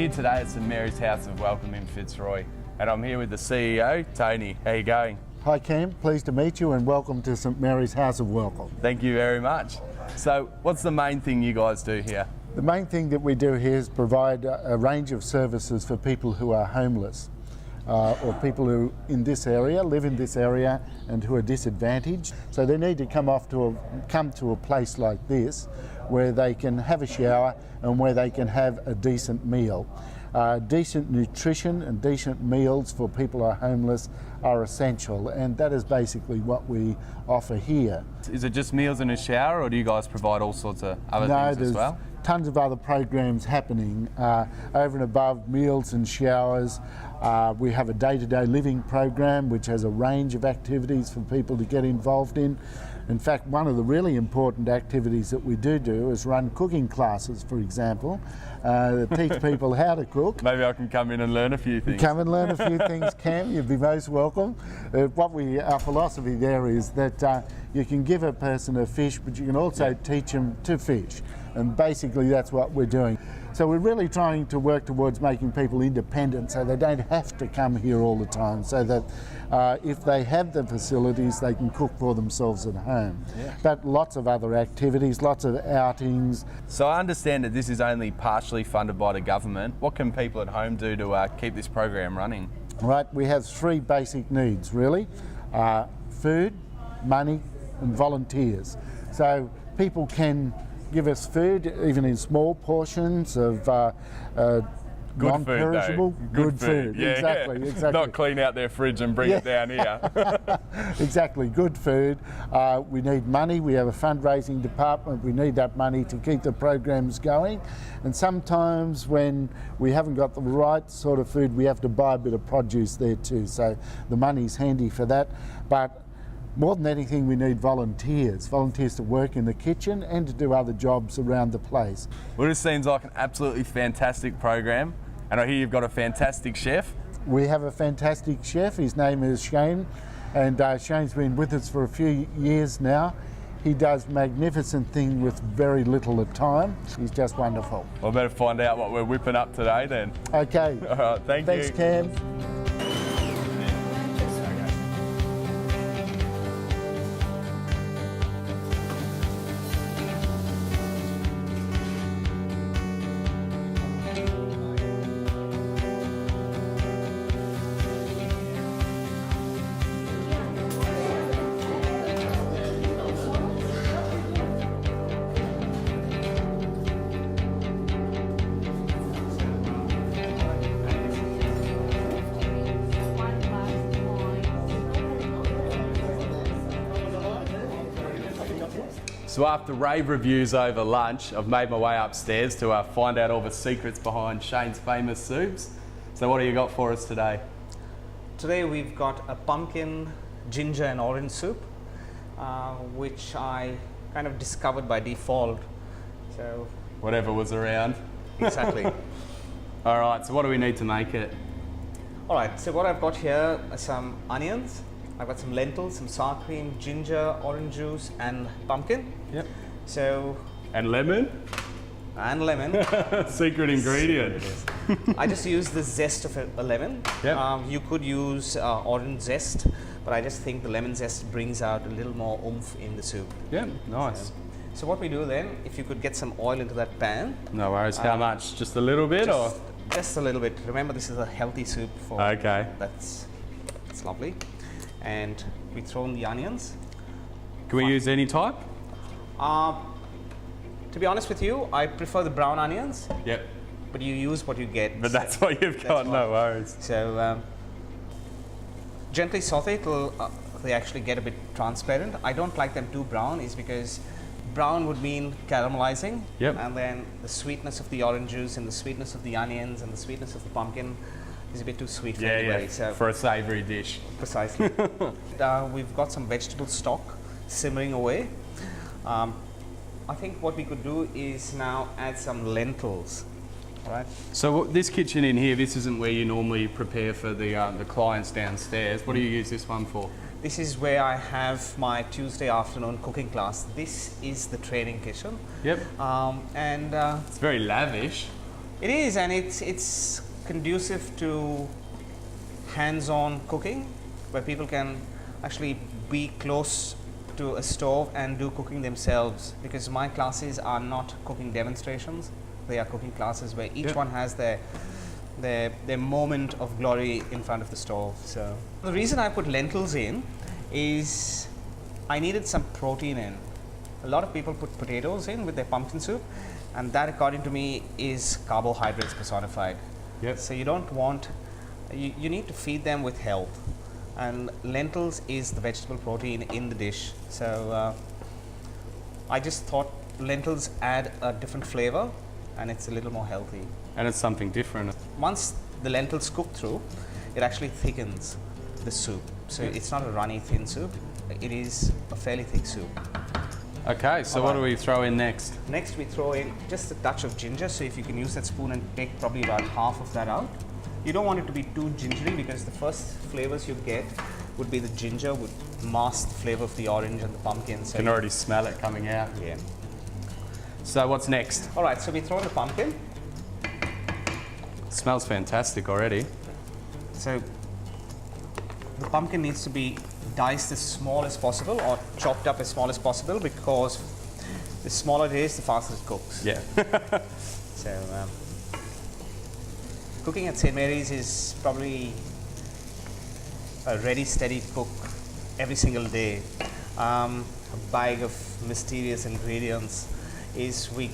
here today at St Mary's House of Welcome in Fitzroy, and I'm here with the CEO, Tony. How you going? Hi Cam, pleased to meet you and welcome to St Mary's House of Welcome. Thank you very much. So what's the main thing you guys do here? The main thing that we do here is provide a range of services for people who are homeless or people who in this area, live in this area and who are disadvantaged. So they need to come to a place like this where they can have a shower and where they can have a decent meal. Decent nutrition and decent meals for people who are homeless are essential, and that is basically what we offer here. Is it just meals and a shower, or do you guys provide all sorts of other things as well? Tons of other programs happening over and above meals and showers. We have a day-to-day living program which has a range of activities for people to get involved in. In fact, one of the really important activities that we do is run cooking classes, for example, that teach people how to cook. Maybe I can come in and learn a few things. Come and learn a few things, Cam. You'd be most welcome. Our philosophy there is that you can give a person a fish, but you can also teach them to fish. And basically that's what we're doing. So we're really trying to work towards making people independent so they don't have to come here all the time, so that if they have the facilities they can cook for themselves at home. Yeah. But lots of other activities, lots of outings. So I understand that this is only partially funded by the government. What can people at home do to keep this program running? Right, we have three basic needs really. Food, money and volunteers. So people can give us food, even in small portions of non-perishable. Good food. Yeah, exactly. Not clean out their fridge and bring it down here. Exactly, good food. We need money. We have a fundraising department. We need that money to keep the programs going. And sometimes when we haven't got the right sort of food, we have to buy a bit of produce there too. So the money's handy for that. But more than anything, we need volunteers to work in the kitchen and to do other jobs around the place. Well, this seems like an absolutely fantastic program, and I hear you've got a fantastic chef. We have a fantastic chef. His name is Shane, and Shane's been with us for a few years now. He does magnificent things with very little at time. He's just wonderful. Well, I better find out what we're whipping up today then. Okay. All right, thanks you. Thanks, Cam. So after rave reviews over lunch, I've made my way upstairs to find out all the secrets behind Shane's famous soups. So what do you got for us today? Today we've got a pumpkin, ginger and orange soup, which I kind of discovered by default. So whatever was around. Exactly. All right, so what do we need to make it? All right, so what I've got here are some onions. I've got some lentils, some sour cream, ginger, orange juice and pumpkin. Yep. So. And lemon? And lemon. Secret ingredient. I just use the zest of a lemon. Yep. You could use orange zest, but I just think the lemon zest brings out a little more oomph in the soup. Yeah, nice. So what we do then, if you could get some oil into that pan. No worries. How much? Just a little bit, or? Just a little bit. Remember, this is a healthy soup. Okay. That's lovely. And we throw in the onions. Can we use any type? To be honest with you, I prefer the brown onions. Yep. But you use what you get. But that's what you've got, no worries. So gently saute till they actually get a bit transparent. I don't like them too brown, is because brown would mean caramelizing. Yep. And then the sweetness of the orange juice and the sweetness of the onions and the sweetness of the pumpkin is a bit too sweet for anybody. So for a savoury dish. Precisely. We've got some vegetable stock simmering away. I think what we could do is now add some lentils. All right. So this kitchen in here, this isn't where you normally prepare for the clients downstairs. What do you use this one for? This is where I have my Tuesday afternoon cooking class. This is the training kitchen. Yep. And it's very lavish. It is, and it's conducive to hands-on cooking, where people can actually be close to a stove and do cooking themselves. Because my classes are not cooking demonstrations; they are cooking classes where each one has their moment of glory in front of the stove. So the reason I put lentils in is I needed some protein in. A lot of people put potatoes in with their pumpkin soup, and that, according to me, is carbohydrates personified. Yep. So you don't want, you need to feed them with health, and lentils is the vegetable protein in the dish. So I just thought lentils add a different flavor, and it's a little more healthy. And it's something different. Once the lentils cook through, it actually thickens the soup. So it's not a runny thin soup, it is a fairly thick soup. Okay, so what do we throw in next? Next we throw in just a touch of ginger, so if you can use that spoon and take probably about half of that out. You don't want it to be too gingery, because the first flavors you get would be the ginger would mask the flavor of the orange and the pumpkin. So You can already smell it coming out. yeah. So what's next? All right, so we throw in the pumpkin. Smells fantastic already. So the pumpkin needs to be diced as small as possible or chopped up as small as possible, because the smaller it is, the faster it cooks. Yeah. So cooking at St. Mary's is probably a ready, steady cook every single day. A bag of mysterious ingredients is we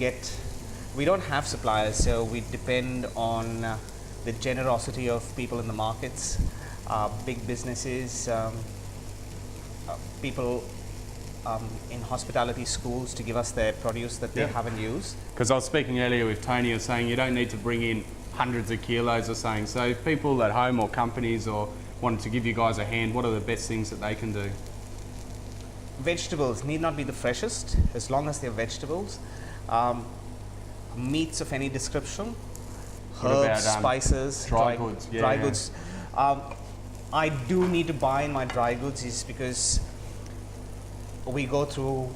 don't have suppliers, so we depend on the generosity of people in the markets, big businesses, people in hospitality schools to give us their produce that they haven't used. Because I was speaking earlier with Tony, was saying you don't need to bring in hundreds of kilos or something. So if people at home or companies or wanted to give you guys a hand, what are the best things that they can do? Vegetables need not be the freshest, as long as they're vegetables. Meats of any description, What herbs, about, spices, dry goods? dry Yeah. goods. I do need to buy in my dry goods, is because we go through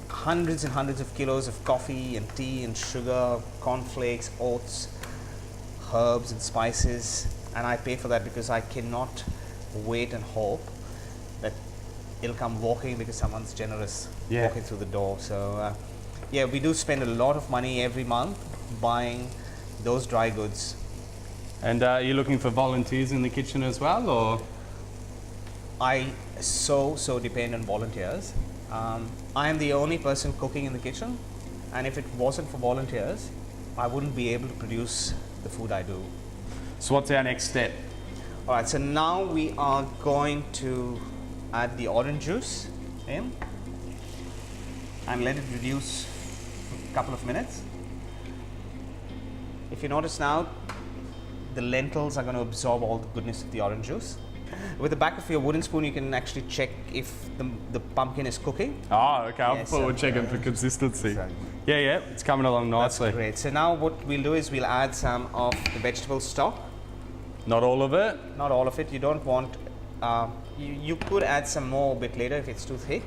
hundreds and hundreds of kilos of coffee and tea and sugar, cornflakes, oats, herbs and spices, and I pay for that because I cannot wait and hope that it'll come walking because someone's generous walking through the door. So yeah, we do spend a lot of money every month buying those dry goods. And are you looking for volunteers in the kitchen as well, or? I so depend on volunteers. I am the only person cooking in the kitchen, and if it wasn't for volunteers, I wouldn't be able to produce the food I do. So what's our next step? All right, so now we are going to add the orange juice in and let it reduce for a couple of minutes. If you notice now, the lentils are going to absorb all the goodness of the orange juice. With the back of your wooden spoon, you can actually check if the pumpkin is cooking. Oh, okay. I'm Yes, forward checking for consistency. Exactly. Yeah, it's coming along nicely. Great. So now what we'll do is we'll add some of the vegetable stock. Not all of it. Not all of it. You don't want. You could add some more a bit later if it's too thick,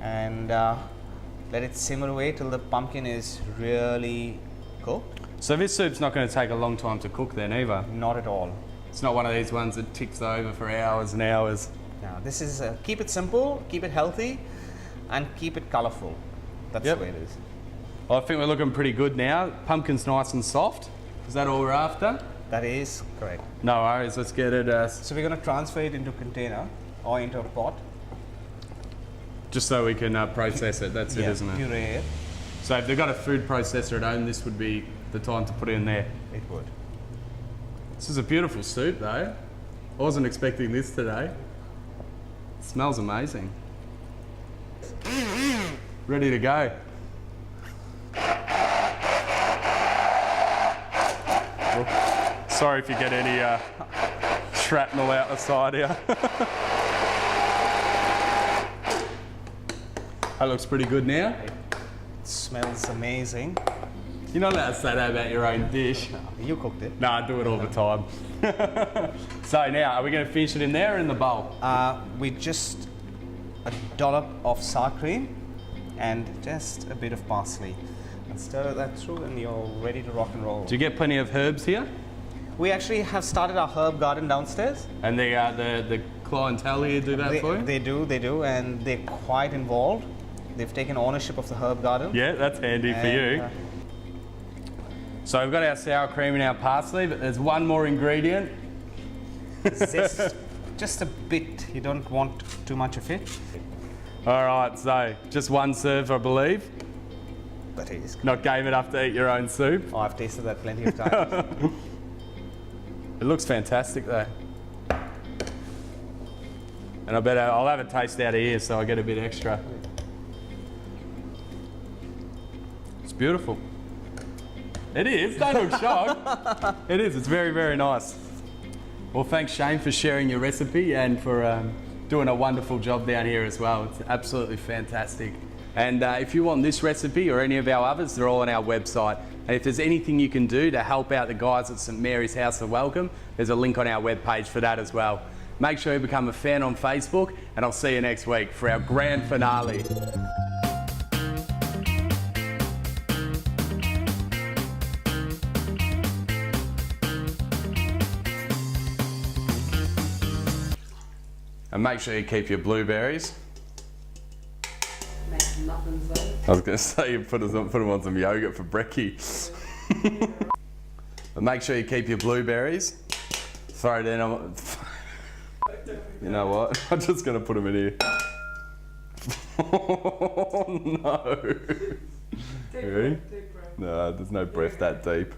and let it simmer away till the pumpkin is really cooked. So this soup's not going to take a long time to cook then either. Not at all. It's not one of these ones that ticks over for hours and hours. Now this is keep it simple, keep it healthy, and keep it colourful. That's Yep. the way it is. Well, I think we're looking pretty good now. Pumpkin's nice and soft. Is that all we're after? That is correct. No worries. Let's get it. So we're going to transfer it into a container or into a pot. Just so we can process it. That's it, isn't it? Puree it. So if they've got a food processor at home, this would be the time to put it in there. It would. This is a beautiful soup though. I wasn't expecting this today. It smells amazing. Ready to go. Well, sorry if you get any shrapnel out the side here. That looks pretty good now. It smells amazing. You're not allowed to say that about your own dish. You cooked it. No, I do it all the time. So now, are we going to finish it in there or in the bowl? With just a dollop of sour cream and just a bit of parsley. And stir that through and you're ready to rock and roll. Do you get plenty of herbs here? We actually have started our herb garden downstairs. And the clientele here do that for you? They do, and they're quite involved. They've taken ownership of the herb garden. Yeah, that's handy for you. So we've got our sour cream and our parsley, but there's one more ingredient. Zest, just a bit. You don't want too much of it. All right, so just one serve, I believe. But it is. Not game enough to eat your own soup. Oh, I've tasted that plenty of times. It looks fantastic though. And I'll have a taste out of here so I get a bit extra. It's beautiful. It is, don't look shocked. It is, it's very, very nice. Well, thanks Shane for sharing your recipe and for doing a wonderful job down here as well. It's absolutely fantastic. And if you want this recipe or any of our others, they're all on our website. And if there's anything you can do to help out the guys at St Mary's House of Welcome, there's a link on our webpage for that as well. Make sure you become a fan on Facebook, and I'll see you next week for our grand finale. And make sure you keep your blueberries. Make muffins though. I was going to say you put them on some yogurt for brekkie. But make sure you keep your blueberries. Throw it in. You know what? I'm just going to put them in here. Oh no. Deep Ready? breath, deep breath. No, there's no breath that deep.